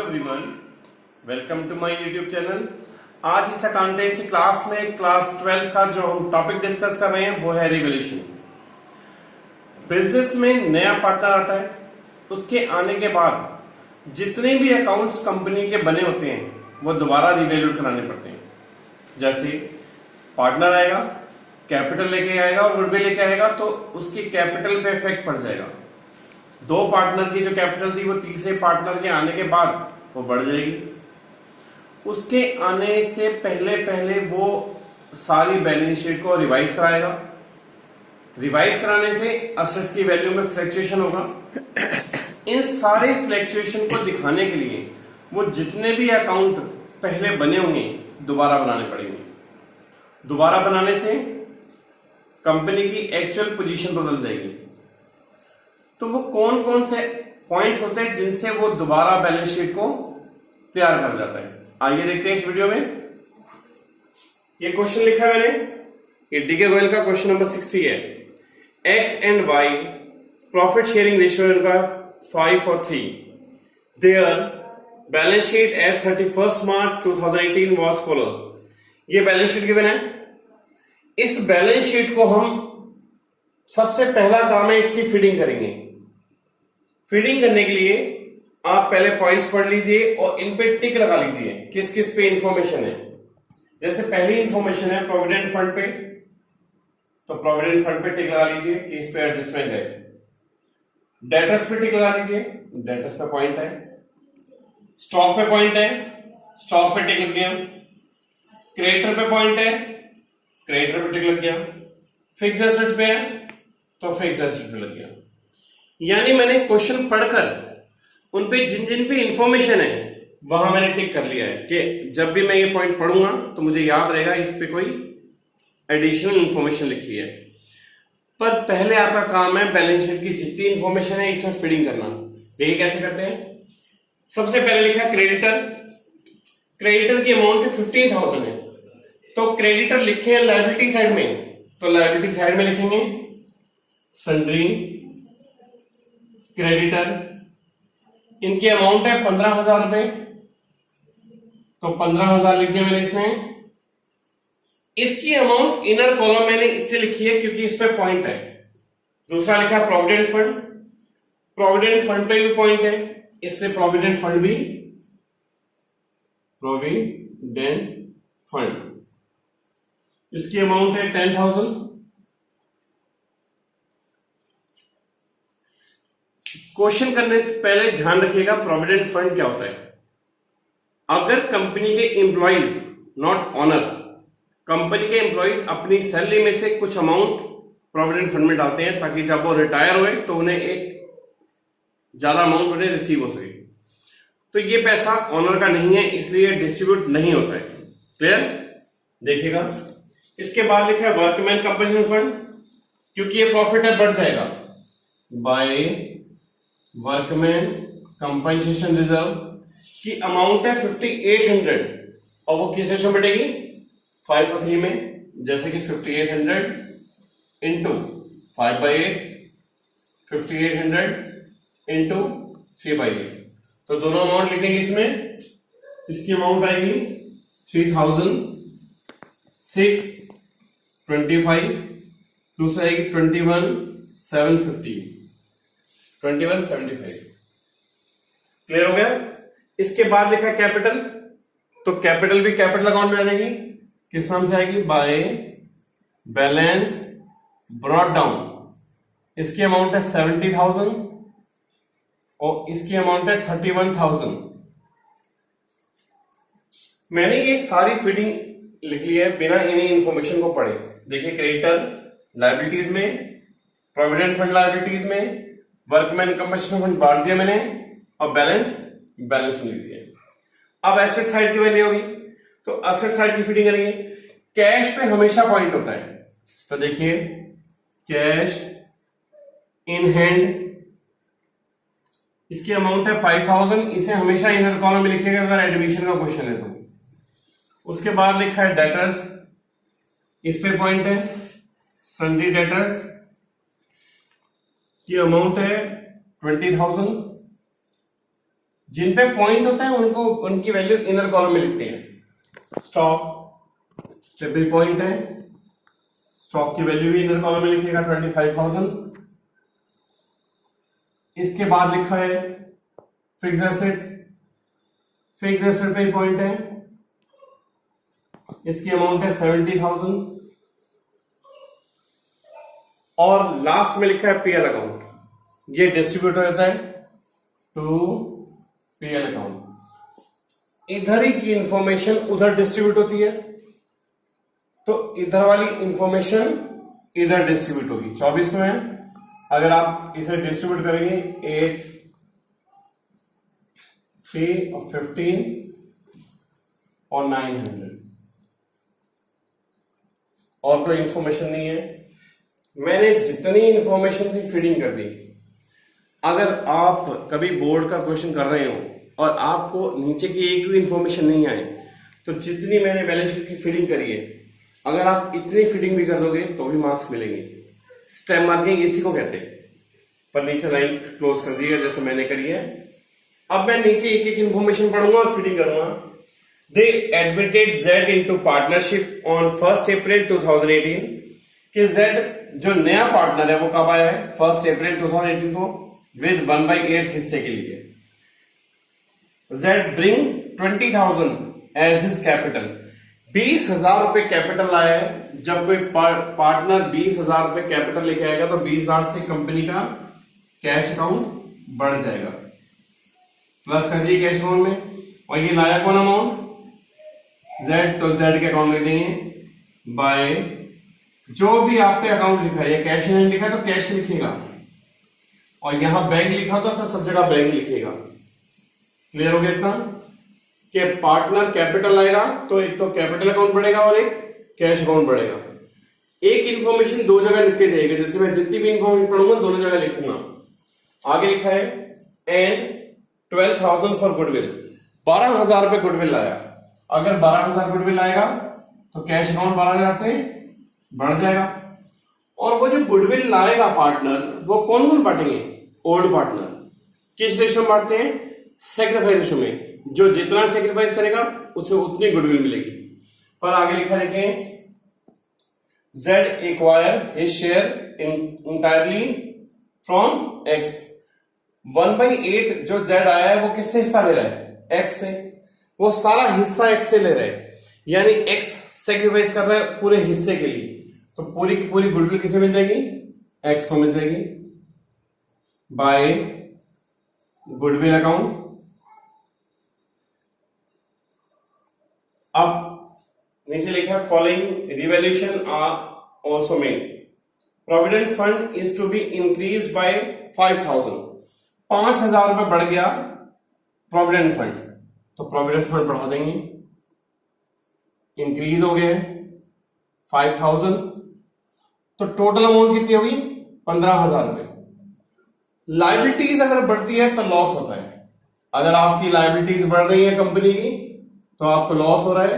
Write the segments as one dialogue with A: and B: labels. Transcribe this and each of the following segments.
A: Everyone, welcome to my YouTube channel. आज इस accountancy class में क्लास 12 का जो हम टॉपिक डिस्कस कर रहे हैं वो है रिवैल्यूएशन। बिजनेस में नया पार्टनर आता है, उसके आने के बाद जितने भी अकाउंट्स कंपनी के बने होते हैं वो दोबारा रिवैल्यूएट कराने पड़ते हैं। जैसे पार्टनर आएगा, कैपिटल लेके आएगा और गुडविल लेके आएगा तो उसकी कैपिटल पे इफेक्ट पड़ जाएगा। दो पार्टनर की जो कैपिटल थी वो तीसरे पार्टनर के आने के बाद वो बढ़ जाएगी। उसके आने से पहले पहले वो सारी बैलेंस शीट को रिवाइज कराएगा। रिवाइज कराने से असेट्स की वैल्यू में फ्लक्चुएशन होगा। इन सारे फ्लक्चुएशन को दिखाने के लिए वो जितने भी अकाउंट पहले बने होंगे दोबारा बनाने पड़ेंगे। दोबारा बनाने से कंपनी की एक्चुअल पोजीशन बदल जाएगी। तो वो कौन कौन से पॉइंट्स होते हैं जिनसे वो दोबारा बैलेंस शीट को तैयार कर जाता है, आइए देखते हैं इस वीडियो में। ये क्वेश्चन लिखा है मैंने, ये डीके गोयल का क्वेश्चन नंबर 60 है। X and Y profit sharing ratio इनका 5 और 3। Their balance sheet as 31 March 2018 was follows. ये बैलेंस शीट गिवन है। इस बैलेंस शीट को हम सबसे पहला काम है इसकी फीडिंग करेंगे। फीडिंग करने के लिए आप पहले पॉइंट्स पढ़ लीजिए और इन पे टिक लगा लीजिए किस किस पे इंफॉर्मेशन है। जैसे पहली इंफॉर्मेशन है प्रोविडेंट फंड पे, तो प्रोविडेंट फंड पे टिक लगा लीजिए कि इस पे एडजस्टमेंट है। डेटर्स पे टिक लगा लीजिए, डेटर्स पे पॉइंट है। स्टॉक पे पॉइंट है, स्टॉक पे टिक लग गया। क्रेडिटर पे पॉइंट है, क्रेडिटर पे टिक लग गया। फिक्स एसेट्स पे है तो फिक्स एसेट पे लग गया। यानी मैंने क्वेश्चन पढ़कर उन पे जिन जिन पे इंफॉर्मेशन है वहां मैंने टिक कर लिया है कि जब भी मैं ये पॉइंट पढ़ूंगा तो मुझे याद रहेगा इस पे कोई एडिशनल इंफॉर्मेशन लिखी है। पर पहले आपका काम है बैलेंस शीट की जितनी इंफॉर्मेशन है इसमें फीडिंग करना। देखिए कैसे करते हैं। सबसे पहले लिखा क्रेडिटर। क्रेडिटर की अमाउंट 15,000 है तो क्रेडिटर लिखे हैं लायबिलिटी साइड में, तो लायबिलिटी साइड में लिखेंगे सन्ड्री क्रेडिटर। इनकी अमाउंट है 15,000 रुपए, तो 15,000 लिख दिया मैंने इसमें। इसकी अमाउंट इनर कॉलम मैंने इससे लिखी है क्योंकि इस पे पॉइंट है। दूसरा लिखा प्रोविडेंट फंड। प्रोविडेंट फंड पे भी पॉइंट है, इससे प्रोविडेंट फंड भी प्रोविडेंट फंड। इसकी अमाउंट है 10,000। क्वेश्चन करने से पहले ध्यान रखिएगा प्रोविडेंट फंड क्या होता है। अगर कंपनी के एम्प्लॉइज, नॉट ऑनर, कंपनी के एम्प्लॉइज अपनी सैलरी में से कुछ अमाउंट प्रोविडेंट फंड में डालते हैं ताकि जब वो रिटायर हुए तो उन्हें एक ज्यादा अमाउंट उन्हें रिसीव हो सके। तो ये पैसा ऑनर का नहीं है इसलिए डिस्ट्रीब्यूट नहीं होता है। क्लियर? देखिएगा इसके बाद लिखा है वर्कमैन कंपनसेशन फंड। क्योंकि ये प्रॉफिट है बढ़ जाएगा बाय वर्कमैन कंपनसेशन रिजर्व की अमाउंट है 5,800 और वो किस रेशो में बढ़ेगी 5 और 3 में। जैसे कि 5,800 इंटू 5/8, 5,800 इंटू 3/8, तो दोनों अमाउंट लिख देंगे इसमें। इसकी अमाउंट आएगी 3,625, दूसरा आएगी 21,750, 21,75। क्लियर हो गया? इसके बाद लिखा कैपिटल, तो कैपिटल भी कैपिटल अकाउंट में आएगी। किस नाम से आएगी? By balance brought down. इसकी अमाउंट है 70,000 और इसकी अमाउंट है 31,000। मैंने ये सारी फीडिंग लिख ली है बिना इन्हीं इंफॉर्मेशन को पढ़े। देखिए क्रेडिटर लायबिलिटीज में, प्रोविडेंट फंड लायबिलिटीज में, वर्कमैन कंपनसेशन फंड बांट दिया मैंने और बैलेंस में लिख दिया। अब एसेट साइड की वैल्यू होगी तो एसेट साइड की फीडिंग करेंगे। कैश पे हमेशा पॉइंट होता है, तो देखिए कैश इन हैंड, इसकी अमाउंट है 5,000। इसे हमेशा इनर कॉलम में लिखिएगा अगर एडमिशन का क्वेश्चन है तो। उसके बाद लिखा है डेटर्स, इस पे पॉइंट है सन्ड्री डेटर्स की अमाउंट है 20,000 जिन पे पॉइंट होता है उनको उनकी वैल्यू इनर कॉलम में लिखते हैं। स्टॉक ट्रिपल पॉइंट है, स्टॉक की वैल्यू भी इनर कॉलम में लिखेगा 25,000। इसके बाद लिखा है फिक्स एसेट्स, फिक्स एसेट पे पॉइंट है, इसकी अमाउंट है 70,000। और लास्ट में लिखा है पीएल अकाउंट, ये डिस्ट्रीब्यूट होता है टू पीएल अकाउंट। इधर ही की इंफॉर्मेशन उधर डिस्ट्रीब्यूट होती है, तो इधर वाली इंफॉर्मेशन इधर डिस्ट्रीब्यूट होगी। 24 में है, अगर आप इसे डिस्ट्रीब्यूट करेंगे 8, 3 और 15 और 900, और कोई इंफॉर्मेशन नहीं है। मैंने जितनी इंफॉर्मेशन थी फीडिंग कर दी। अगर आप कभी बोर्ड का क्वेश्चन कर रहे हो और आपको नीचे की एक भी इंफॉर्मेशन नहीं आए, तो जितनी मैंने बैलेंस शीट की फीडिंग करी है, अगर आप इतनी फीडिंग भी कर दोगे तो भी मार्क्स मिलेंगे। स्टेप मार्किंग इसी को कहते हैं। पर नीचे लाइन क्लोज कर दिएगा जैसे मैंने करी है। अब मैं नीचे एक एक इंफॉर्मेशन पढ़ूंगा और फीडिंग करूंगा। They admitted Z into partnership on 1 April 2018। कि जेड जो नया पार्टनर है वो कब आया है? 1 अप्रैल 2018 को, विद 1/8 हिस्से के लिए। Z bring 20,000 as his capital. 20,000 रुपए कैपिटल आया है। जब कोई पार्टनर 20,000 रुपए कैपिटल लेके आएगा तो 20,000 से कंपनी का कैश अकाउंट बढ़ जाएगा। प्लस कर दिए कैश अकाउंट में। और ये लाया कौन अमाउंट? जेड, तो जेड के अकाउंट में देंगे बाय जो भी आप पे अकाउंट लिखा है। कैश नहीं लिखा तो कैश लिखेगा, और यहां बैंक लिखा तो सब जगह बैंक लिखेगा। क्लियर हो गया इतना? कि पार्टनर कैपिटल लाएगा तो एक तो कैपिटल अकाउंट बढ़ेगा और एक कैश अकाउंट बढ़ेगा। एक इंफॉर्मेशन दो जगह लिखते जाएगा। जैसे मैं जितनी भी इंफॉर्मेशन पढ़ूंगा दोनों जगह लिखूंगा। आगे लिखा है एंड 12,000 फॉर गुडविल। 12,000 रुपए गुडविल लाया। अगर 12,000 गुडविल आएगा तो कैश अकाउंट 12,000 से बढ़ जाएगा। और वो जो गुडविल लाएगा पार्टनर, वो कौन कौन बांटेंगे? Old partner. किस रेशो में बांटते हैं? सेक्रीफाइस रेशो में। जो जितना सेक्रीफाइस करेगा उसे उतनी गुडविल मिलेगी। पर आगे लिखा देखें, Z acquire his share entirely from x. 1/8 जो जेड आया है वो किससे हिस्सा ले रहा है? एक्स से। वो सारा हिस्सा एक्स से ले रहा है, यानी एक्स सेक्रीफाइस कर रहा है पूरे हिस्से के लिए। तो पूरी की पूरी गुडविल किसे मिल जाएगी? एक्स को मिल जाएगी बाय गुडविल अकाउंट। अब नीचे लिखा है following revaluation are also made. Provident fund is to be increase by 5,000। 5,000 रुपए बढ़ गया प्रोविडेंट फंड, तो प्रोविडेंट फंड बढ़ा देंगे। इंक्रीज हो गया 5,000, तो टोटल अमाउंट कितनी होगी? 15,000 रुपए। लाइबिलिटीज अगर बढ़ती है तो लॉस होता है। अगर आपकी लाइबिलिटीज बढ़ रही है कंपनी की तो आपको लॉस हो रहा है,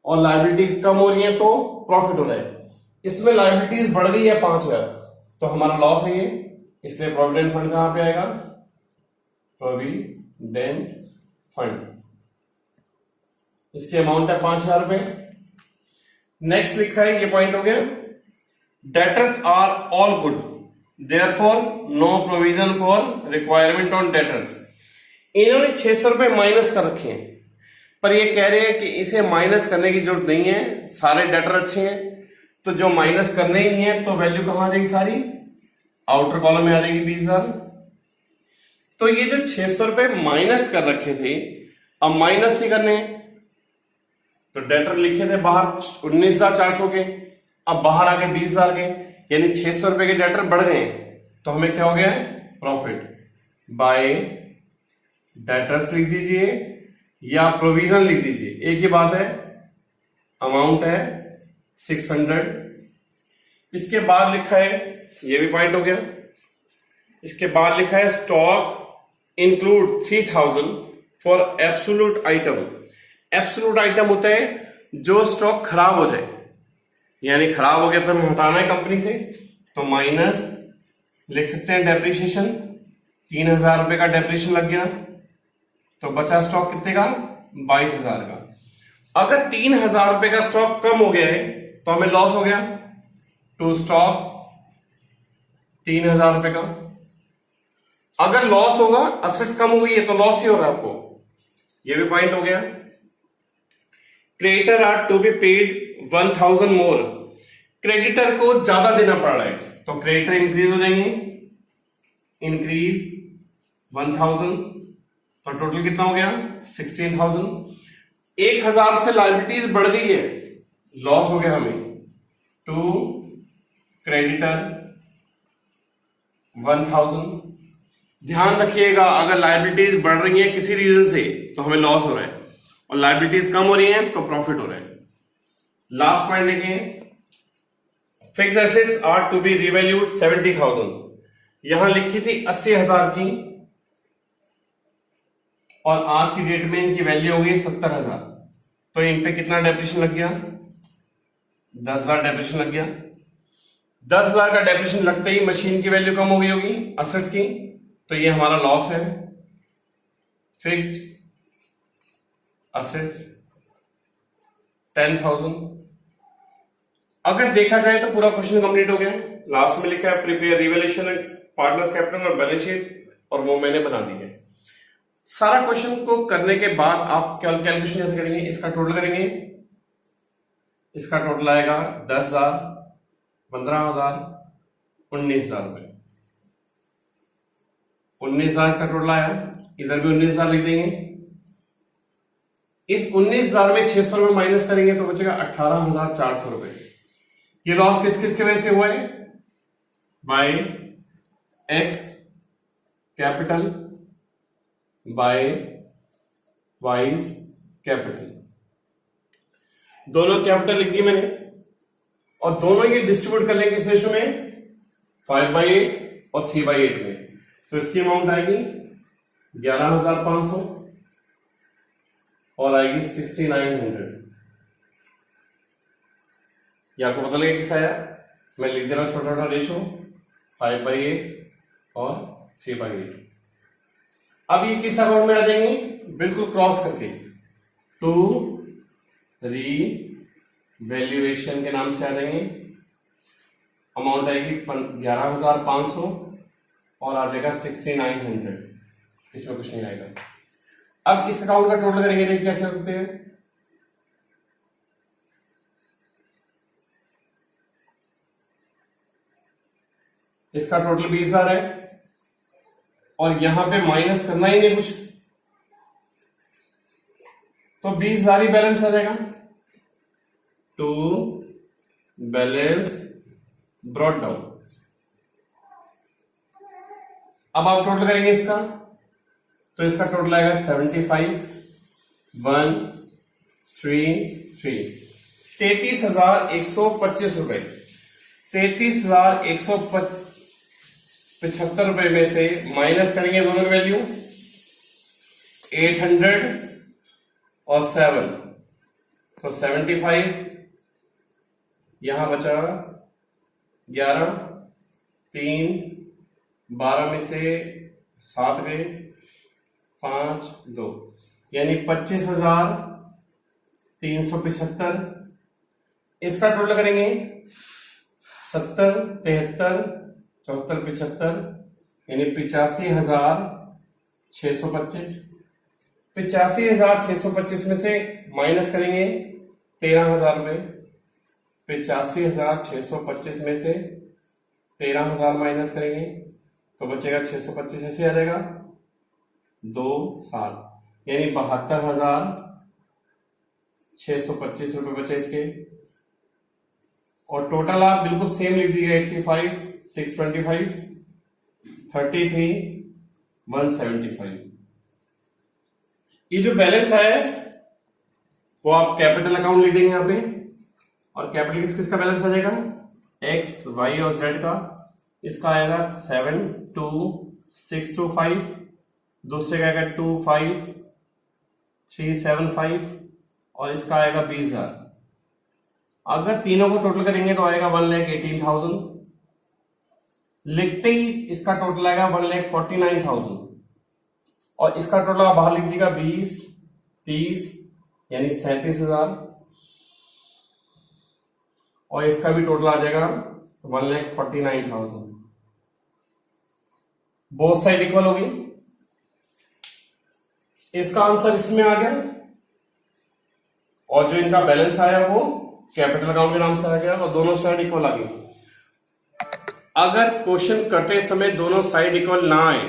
A: और लाइबिलिटीज कम हो रही है तो प्रॉफिट हो रहा है। इसमें लाइबिलिटीज बढ़ गई है 5,000, तो हमारा लॉस है ये। इसलिए प्रोविडेंट फंड कहां पे आएगा? Provident fund. इसकी अमाउंट है 5,000 रुपए। नेक्स्ट लिखा है, ये पॉइंट हो गया, debtors are all good therefore no provision for requirement on debtors. इन्होंने 600 रुपए माइनस कर रखे हैं, पर ये कह रहे हैं कि इसे माइनस करने की जरूरत नहीं है, सारे डेटर अच्छे हैं। तो जो माइनस करने ही नहीं है तो वैल्यू कहां आ जाएगी? सारी आउटर कॉलम में आ जाएगी 20,000। तो ये जो 600 रुपए माइनस कर रखे थे, अब माइनस ही करने हैं, तो डेटर लिखे थे बाहर 19,400 के, अब बाहर आ गए 20,000 के, यानी 600 रुपए के डेटर बढ़ गए। तो हमें क्या हो गया? प्रॉफिट बाय डेटर्स लिख दीजिए या प्रोविजन लिख दीजिए, एक ही बात है। अमाउंट है 600। इसके बाद लिखा है, ये भी पॉइंट हो गया। इसके बाद लिखा है stock include 3,000 for absolute item. Absolute item होता है जो स्टॉक खराब हो जाए, यानी खराब हो गया तो हमें हटाना है कंपनी से, तो माइनस लिख सकते हैं डेप्रिसिएशन। 3,000 रुपए का डेप्रिसिएशन लग गया। तो बचा स्टॉक कितने का? 22,000 का। अगर 3,000 रुपए का स्टॉक कम हो गया है तो हमें लॉस हो गया। टू स्टॉक 3,000 रुपए का। अगर लॉस होगा, असेट्स कम हो गई है तो लॉस ही हो रहा है आपको, ये भी पॉइंट हो गया। Creditor are to be paid 1,000 more, creditor को ज्यादा देना पड़ रहा है तो क्रेडिटर इंक्रीज हो जाएंगे, इंक्रीज 1,000, तो टोटल कितना हो गया? 16,000। 1,000 से लायबिलिटीज बढ़ गई है, लॉस हो गया हमें। To creditor 1,000। ध्यान रखिएगा, अगर लायबिलिटीज बढ़ रही है किसी रीजन से तो हमें लॉस हो रहा है, और लायबिलिटीज कम हो रही है तो प्रॉफिट हो रहा है। लास्ट पॉइंट देखें, fix assets are to be revalued 70,000। यहां लिखी थी 80,000 की, और आज की डेट में इनकी वैल्यू हो गई 70,000, तो इन पे कितना डेप्रिसिएशन लग गया? 10,000 डेप्रिसिएशन लग गया। 10,000 का डेप्रिसिएशन लगते ही मशीन की वैल्यू कम हो गई होगी असेट्स की, तो ये हमारा लॉस है। Fixed assets 10,000। अगर देखा जाए तो पूरा क्वेश्चन कंप्लीट हो गया। लास्ट में लिखा है प्रिपेयर रिवैल्यूएशन पार्टनर्स कैपिटल और बैलेंस शीट, और वो मैंने बना दी है। सारा क्वेश्चन को करने के बाद आप कैलकुलेशन कैसे करेंगे? इसका टोटल करेंगे, इसका टोटल आएगा 10,000, 15,000, 19,000 रुपए। 19,000 का टोटल आया, इधर भी 19,000 लिख देंगे। इस 19,000 में 600 रुपए माइनस करेंगे तो बचेगा 18,400 रुपए। ये लॉस किस किस के वजह से हुआ है? By X capital by Y's capital, दोनों कैपिटल लिख दी मैंने, और दोनों ये डिस्ट्रीब्यूट कर लेंगे इस रेशो में 5/8 और 3/8 में, तो इसकी अमाउंट आएगी 11,500 और आएगी 6,900। ये आपको पता लगेगा किस आया? मैं लिख दे रहा हूं छोटा छोटा रेशो, 5/8 और 3/8। अब ये किस अकाउंट में आ जाएंगे? बिल्कुल क्रॉस करके टू रीवैल्यूएशन के नाम से आ जाएंगे। अमाउंट आएगी 11,500 और आ जाएगा 6,900, इसमें कुछ नहीं आएगा। अब इस अकाउंट का टोटल करेंगे, देखिए कैसे होते हैं। इसका टोटल 20,000 है, और यहां पे माइनस करना ही नहीं कुछ, तो 20,000 ही बैलेंस आ जाएगा। To balance brought down. अब आप टोटल करेंगे इसका, तो इसका टोटल आएगा 75,133, 33,125 रुपए। 33,175 रुपए में से माइनस करेंगे दोनों की वैल्यू 800 और 7, तो 75, यहां बचा 11, 3, 12 में से 7 गए, 5, 2, यानी 25,375। इसका टोटल करेंगे 70, 73, 74, 75, यानी 85,625। 85,625 में से माइनस करेंगे 13,000 रुपए। 85,625 में से 13,000 माइनस करेंगे तो बचेगा 625, ऐसे आ जाएगा 2 साल, यानी 72,625 रुपए बचे इसके। और टोटल आप बिल्कुल सेम लिख दीजिए, 85,625, 33,175। ये जो बैलेंस है वो आप कैपिटल अकाउंट लिख देंगे यहां पे, और कैपिटल किस किस का बैलेंस आ जाएगा? एक्स, वाई और जेड का। इसका आएगा 7,2,625, दूसरे का आएगा 2,5,375, और इसका आएगा 20,000। अगर तीनों को टोटल करेंगे तो आएगा 1,18,000। लिखते ही इसका टोटल आएगा 1,49,000। और इसका टोटल आप बाहर लिख दीजिएगा 20, 30 यानी 37,000 और इसका भी टोटल आ जाएगा 1,49,000। बोथ साइड इक्वल हो गई। इसका आंसर इसमें आ गया और जो इनका बैलेंस आया वो कैपिटल अकाउंट के नाम से आ गया और दोनों साइड इक्वल आ गई। अगर क्वेश्चन करते समय दोनों साइड इक्वल ना आए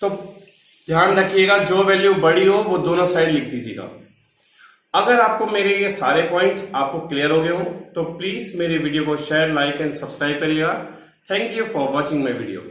A: तो ध्यान रखिएगा जो वैल्यू बड़ी हो वो दोनों साइड लिख दीजिएगा। अगर आपको मेरे ये सारे पॉइंट्स आपको क्लियर हो गए हो तो प्लीज मेरे वीडियो को शेयर, लाइक एंड सब्सक्राइब करिएगा। Thank you for watching my video.